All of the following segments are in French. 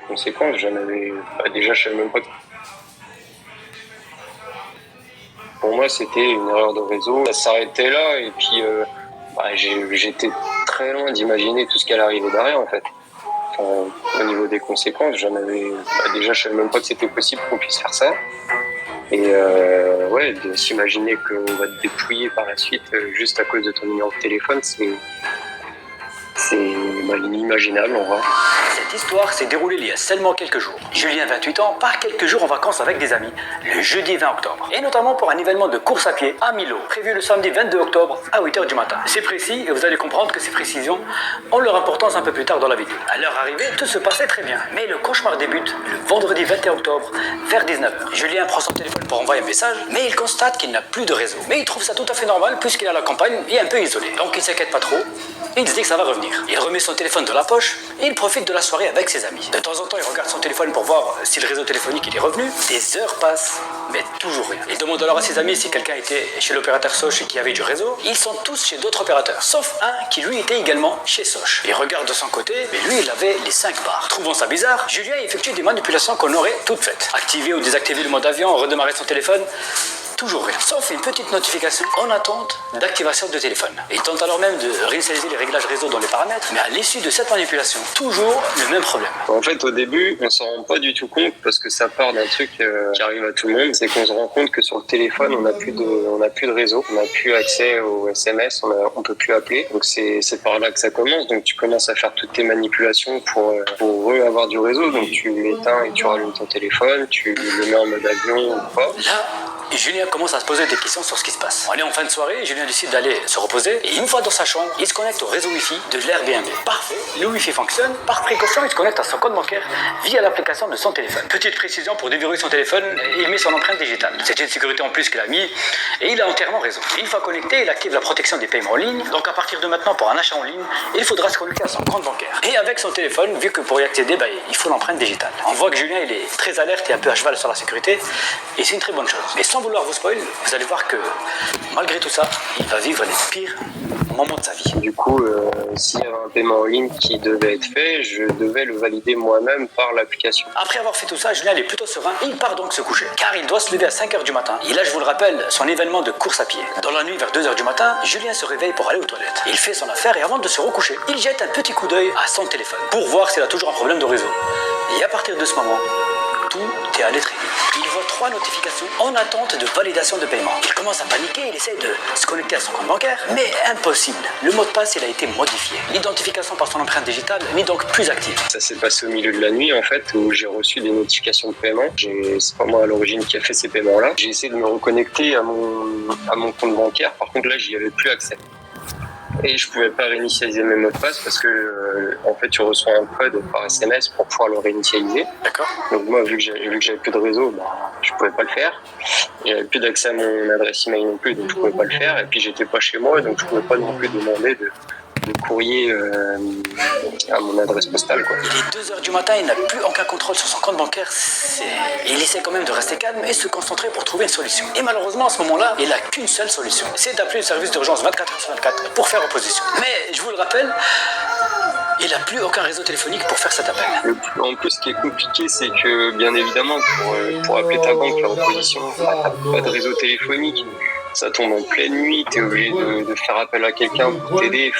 conséquences. Déjà, je savais même pas. Pour moi, c'était une erreur de réseau. Ça s'arrêtait là et puis j'étais très loin d'imaginer tout ce qui allait arriver derrière en fait. Enfin, au niveau des conséquences, déjà, je savais même pas que c'était possible qu'on puisse faire ça. Et de s'imaginer qu'on va te dépouiller par la suite juste à cause de ton numéro de téléphone, c'est inimaginable en vrai. Cette histoire s'est déroulée il y a seulement quelques jours. Julien, 28 ans, part quelques jours en vacances avec des amis, le jeudi 20 octobre. Et notamment pour un événement de course à pied à Milo, prévu le samedi 22 octobre à 8h du matin. C'est précis et vous allez comprendre que ces précisions ont leur importance un peu plus tard dans la vidéo. À leur arrivée, tout se passait très bien. Mais le cauchemar débute le vendredi 21 octobre vers 19h. Julien prend son téléphone pour envoyer un message, mais il constate qu'il n'a plus de réseau. Mais il trouve ça tout à fait normal puisqu'il est à la campagne et un peu isolé. Donc il s'inquiète pas trop. Il se dit que ça va revenir. Il remet son téléphone dans la poche et il profite de la soirée avec ses amis. De temps en temps, il regarde son téléphone pour voir si le réseau téléphonique il est revenu. Des heures passent, mais toujours rien. Il demande alors à ses amis si quelqu'un était chez l'opérateur Soch et qui avait du réseau. Ils sont tous chez d'autres opérateurs, sauf un qui lui était également chez Soch. Il regarde de son côté, mais lui il avait les 5 barres. Trouvant ça bizarre, Julien effectue des manipulations qu'on aurait toutes faites. Activer ou désactiver le mode avion, redémarrer son téléphone. Toujours rien, sauf une petite notification en attente d'activation de téléphone. Il tente alors même de réinitialiser les réglages réseau dans les paramètres, mais à l'issue de cette manipulation, toujours le même problème. En fait, au début, on s'en rend pas du tout compte parce que ça part d'un truc qui arrive à tout le monde, c'est qu'on se rend compte que sur le téléphone, on n'a plus de réseau, on n'a plus accès aux SMS, on peut plus appeler. Donc c'est par là que ça commence. Donc tu commences à faire toutes tes manipulations pour avoir du réseau. Donc tu l'éteins et tu rallumes ton téléphone, tu le mets en mode avion ou pas. Là, Julien commence à se poser des questions sur ce qui se passe. On est en fin de soirée, Julien décide d'aller se reposer et une fois dans sa chambre, il se connecte au réseau Wi-Fi de l'Airbnb. Parfait, le Wi-Fi fonctionne. Par précaution, il se connecte à son compte bancaire via l'application de son téléphone. Petite précision, pour déverrouiller son téléphone, il met son empreinte digitale. C'est une sécurité en plus qu'il a mis et il a entièrement raison. Une fois connecté, il active la protection des paiements en ligne. Donc à partir de maintenant, pour un achat en ligne, il faudra se connecter à son compte bancaire. Et avec son téléphone, vu que pour y accéder, il faut l'empreinte digitale. On voit que Julien, il est très alerte et un peu à cheval sur la sécurité et c'est une très bonne chose. Mais sans vouloir vous spoil, vous allez voir que malgré tout ça, il va vivre les pires moments de sa vie. Du coup, s'il y avait un paiement en ligne qui devait être fait, je devais le valider moi-même par l'application. Après avoir fait tout ça, Julien est plutôt serein. Il part donc se coucher, car il doit se lever à 5h du matin. Et là, je vous le rappelle, son événement de course à pied. Dans la nuit, vers 2h du matin, Julien se réveille pour aller aux toilettes. Il fait son affaire et avant de se recoucher, il jette un petit coup d'œil à son téléphone pour voir s'il a toujours un problème de réseau. Et à partir de ce moment, tout est allé très vite. Il voit 3 notifications en attente de validation de paiement. Il commence à paniquer, il essaie de se connecter à son compte bancaire, mais impossible. Le mot de passe, il a été modifié. L'identification par son empreinte digitale n'est donc plus active. Ça s'est passé au milieu de la nuit en fait, où j'ai reçu des notifications de paiement. C'est pas moi à l'origine qui a fait ces paiements-là. J'ai essayé de me reconnecter à mon compte bancaire, par contre là, j'y avais plus accès. Et je pouvais pas réinitialiser mes mots de passe parce que en fait tu reçois un code par SMS pour pouvoir le réinitialiser. D'accord. Donc moi vu que j'avais plus de réseau, je pouvais pas le faire. J'avais plus d'accès à mon adresse email non plus, donc je pouvais pas le faire. Et puis j'étais pas chez moi, donc je pouvais pas non plus demander de courrier à mon adresse postale, quoi. Il est 2h du matin, il n'a plus aucun contrôle sur son compte bancaire. Il essaie quand même de rester calme et se concentrer pour trouver une solution. Et malheureusement, à ce moment-là, il n'a qu'une seule solution. C'est d'appeler le service d'urgence 24h/24 pour faire opposition. Mais, je vous le rappelle, il n'a plus aucun réseau téléphonique pour faire cet appel. En plus, ce qui est compliqué, c'est que, bien évidemment, pour appeler ta banque, faire opposition, t'as pas de réseau téléphonique. Ça tombe en pleine nuit, t'es obligé de faire appel à quelqu'un pour t'aider.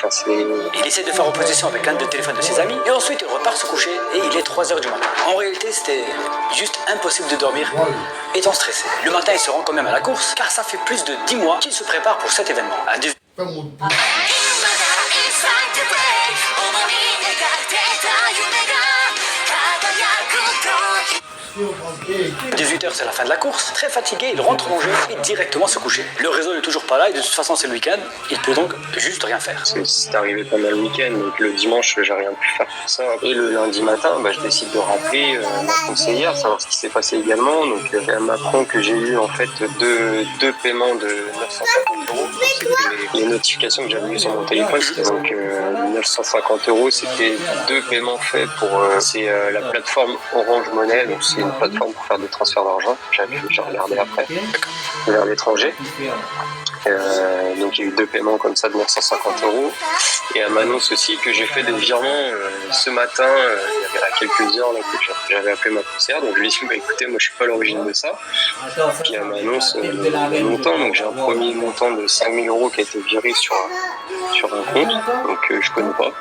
Il essaie de faire opposition avec l'un des téléphones de ses amis et ensuite il repart se coucher et il est 3h du matin. En réalité, c'était juste impossible de dormir étant stressé. Le matin, il se rend quand même à la course car ça fait plus de 10 mois qu'il se prépare pour cet événement. 18h, c'est la fin de la course. Très fatigué, il rentre manger et directement se coucher. Le réseau n'est toujours pas là et de toute façon, c'est le week-end. Il peut donc juste rien faire. C'est arrivé pendant le week-end, donc le dimanche, j'ai rien pu faire pour ça. Et le lundi matin, je décide de rappeler ma conseillère, savoir ce qui s'est passé également. Donc elle m'apprend que j'ai eu en fait deux paiements de 950 €. C'était les notifications que j'avais eues sur mon téléphone. Donc 950 €, c'était 2 paiements faits pour la plateforme Orange Money. Donc c'est une plateforme pour faire des transferts d'argent. J'ai regardé après vers l'étranger. Donc il y a eu 2 paiements comme ça de 950 €. Et elle m'annonce aussi que j'ai fait des virements ce matin, il y a quelques heures là, que j'avais appelé ma conseillère. Donc je lui ai dit bah, écoutez, moi je suis pas à l'origine de ça. Puis elle m'annonce le montant. Donc j'ai un premier montant de 5 000 € qui a été viré sur un compte, donc je connais pas.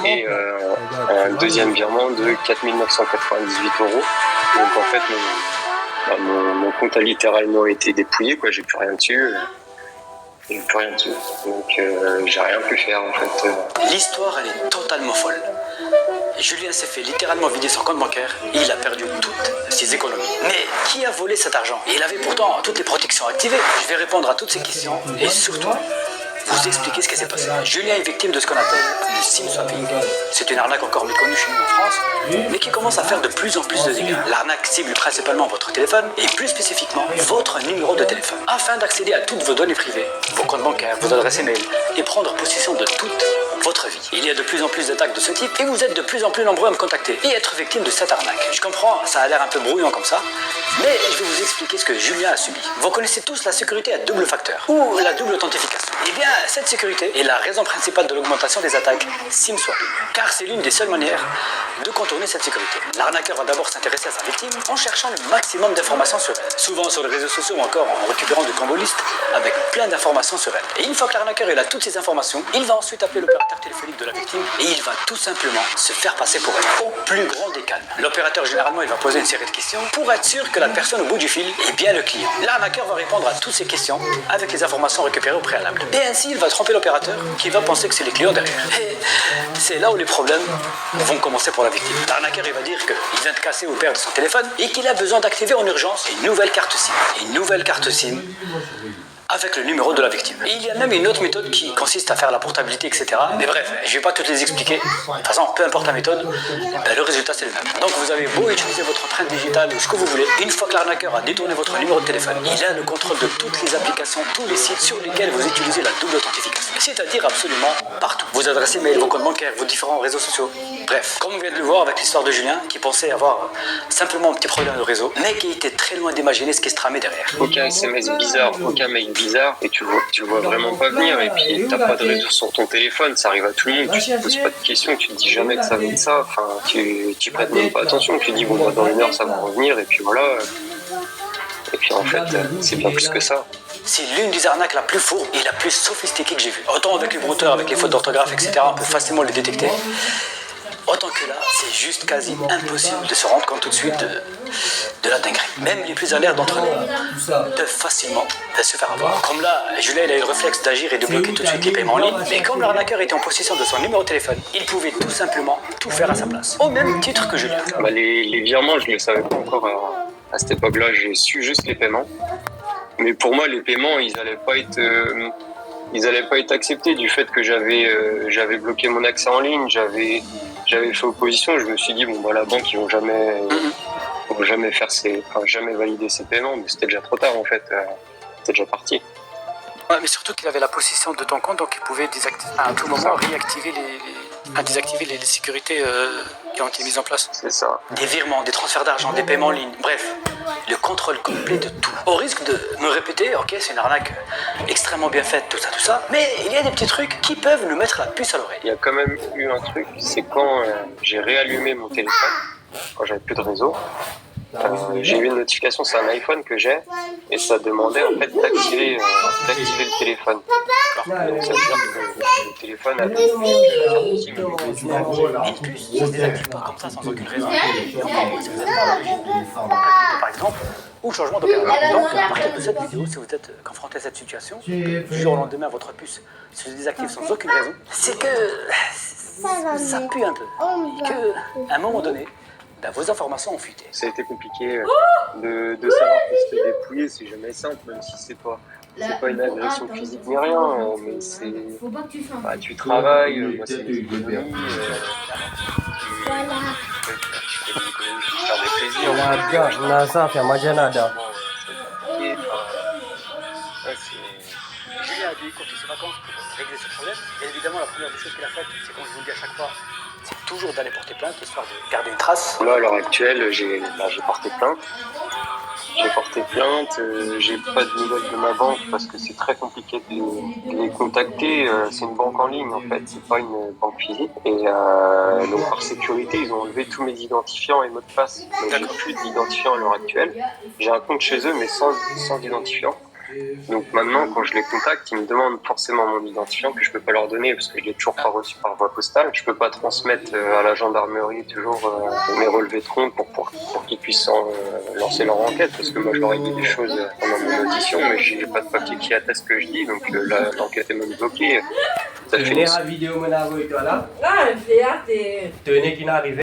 Et un deuxième virement de 4 998 €. Donc en fait mon compte a littéralement été dépouillé, quoi. J'ai plus rien dessus. Donc j'ai rien pu faire en fait. L'histoire, elle est totalement folle. Julien s'est fait littéralement vider son compte bancaire et il a perdu toutes ses économies. Mais qui a volé cet argent? Il avait pourtant toutes les protections activées. Je vais répondre à toutes ces questions et surtout vous expliquer ce qui s'est passé. Julien est victime de ce qu'on appelle le SIM swapping. C'est une arnaque encore méconnue chez nous en France, mais qui commence à faire de plus en plus de dégâts. L'arnaque cible principalement votre téléphone et plus spécifiquement votre numéro de téléphone, afin d'accéder à toutes vos données privées, vos comptes bancaires, vos adresses email et prendre possession de toute votre vie. Il y a de plus en plus d'attaques de ce type et vous êtes de plus en plus nombreux à me contacter et être victime de cette arnaque. Je comprends, ça a l'air un peu brouillon comme ça, mais je vais vous expliquer ce que Julien a subi. Vous connaissez tous la sécurité à double facteur ou la double authentification. Eh bien, cette sécurité est la raison principale de l'augmentation des attaques SIM swapping, car c'est l'une des seules manières de contourner cette sécurité. L'arnaqueur va d'abord s'intéresser à sa victime en cherchant le maximum d'informations sur elle, souvent sur les réseaux sociaux ou encore en récupérant de combolistes avec plein d'informations sur elle. Et une fois que l'arnaqueur a toutes ces informations, il va ensuite appeler l'opérateur téléphonique de la victime et il va tout simplement se faire passer pour elle, au plus grand des calmes. L'opérateur, généralement, il va poser une série de questions pour être sûr que la personne au bout du fil est bien le client. L'arnaqueur va répondre à toutes ces questions avec les informations récupérées au préalable. Et ainsi, il va tromper l'opérateur qui va penser que c'est les clients derrière. Et c'est là où les problèmes vont commencer pour la victime. L'arnaqueur, il va dire qu'il vient de casser ou perdre son téléphone et qu'il a besoin d'activer en urgence une nouvelle carte SIM. Une nouvelle carte SIM avec le numéro de la victime. Et il y a même une autre méthode qui consiste à faire la portabilité, etc. Mais bref, je ne vais pas toutes les expliquer. De toute façon, peu importe la méthode, le résultat c'est le même. Donc vous avez beau utiliser votre empreinte digitale ou ce que vous voulez, une fois que l'arnaqueur a détourné votre numéro de téléphone, il a le contrôle de toutes les applications, tous les sites sur lesquels vous utilisez la double authentification. C'est-à-dire absolument partout. Vos adresses email, vos comptes bancaires, vos différents réseaux sociaux. Bref, comme on vient de le voir avec l'histoire de Julien, qui pensait avoir simplement un petit problème de réseau, mais qui était très loin d'imaginer ce qui se tramait derrière. Aucun SMS bizarre, aucun mail bizarre, et tu le vois vraiment pas venir, et puis t'as pas de réseau sur ton téléphone, ça arrive à tout le monde, tu te poses pas de questions, tu te dis jamais que ça va être ça, enfin tu prêtes même pas attention, tu te dis bon bah dans 1 heure ça va revenir, et puis voilà. Et puis en fait, c'est bien plus que ça. C'est l'une des arnaques la plus fourbe et la plus sophistiquée que j'ai vue. Autant avec les brouteurs, avec les fautes d'orthographe, etc., on peut facilement les détecter. Autant que là, c'est juste quasi impossible de se rendre compte tout de suite de la dinguerie. Même les plus alertes d'entre nous peuvent facilement se faire avoir. Comme là, Julien il a eu le réflexe d'agir et de bloquer tout de suite les paiements en ligne, mais comme l'arnaqueur était en possession de son numéro de téléphone, il pouvait tout simplement tout faire à sa place. Au même titre que Julien. Bah, les virements, je ne le savais pas encore à cette époque-là, j'ai su juste les paiements. Mais pour moi, les paiements, ils n'allaient pas être acceptés du fait que j'avais bloqué mon accès en ligne, j'avais fait opposition. Je me suis dit bon bah la banque ils vont jamais jamais valider ces paiements, mais c'était déjà trop tard en fait, c'était déjà parti. Ouais, mais surtout qu'il avait la possession de ton compte, donc il pouvait à tout moment réactiver désactiver les sécurités qui ont été mises en place. C'est ça. Des virements, des transferts d'argent, des paiements en ligne, bref, le contrôle complet de tout. Au risque de me répéter, ok, c'est une arnaque extrêmement bien faite, tout ça, mais il y a des petits trucs qui peuvent nous mettre la puce à l'oreille. Il y a quand même eu un truc, c'est quand j'ai réallumé mon téléphone, quand j'avais plus de réseau. J'ai eu une notification, c'est un iPhone que j'ai, et ça demandait en fait d'activer le téléphone. Donc ça veut dire que le téléphone avait Une puce, ça se désactive pas comme ça sans aucune raison. Et encore moins si vous êtes pas à l'origine d'une comptabilité par exemple, ou changement d'opérateur. Donc à partir de cette vidéo, si vous êtes confronté à cette situation, du jour au lendemain votre puce se désactive sans aucune raison, c'est que ça pue un peu. Et qu'à un moment donné, vos informations ont fuité. Ça a été compliqué de savoir que c'était dépouillé, c'est jamais simple, même si c'est pas une agression physique ni rien, mais c'est. Bah, tu travailles, moi c'est des économies, tu fais des économies pour faire des plaisirs. Julien a dû écourter ses vacances pour régler ce problème. Bien évidemment, la première des choses qu'il a faites, c'est comme je vous le dis à chaque fois, c'est toujours d'aller porter plainte, histoire de garder une trace. Là, à l'heure actuelle, j'ai porté plainte. J'ai porté plainte, j'ai pas de nouvelles de ma banque parce que c'est très compliqué de les contacter. C'est une banque en ligne en fait, c'est pas une banque physique. Et donc par sécurité, ils ont enlevé tous mes identifiants et mots de passe. Donc j'ai plus d'identifiants à l'heure actuelle. J'ai un compte chez eux mais sans identifiant. Donc maintenant, quand je les contacte, ils me demandent forcément mon identifiant que je peux pas leur donner parce que je l'ai toujours pas reçu par voie postale. Je peux pas transmettre à la gendarmerie toujours mes relevés de compte pour qu'ils puissent lancer leur enquête parce que moi je leur ai dit des choses pendant mon audition, mais j'ai pas de papier qui atteste ce que je dis, donc l'enquête est même bloquée. Ça fait Tenez la vidéo, mon avocat là. Ah, le théâtre est... Tenez qui n'arrive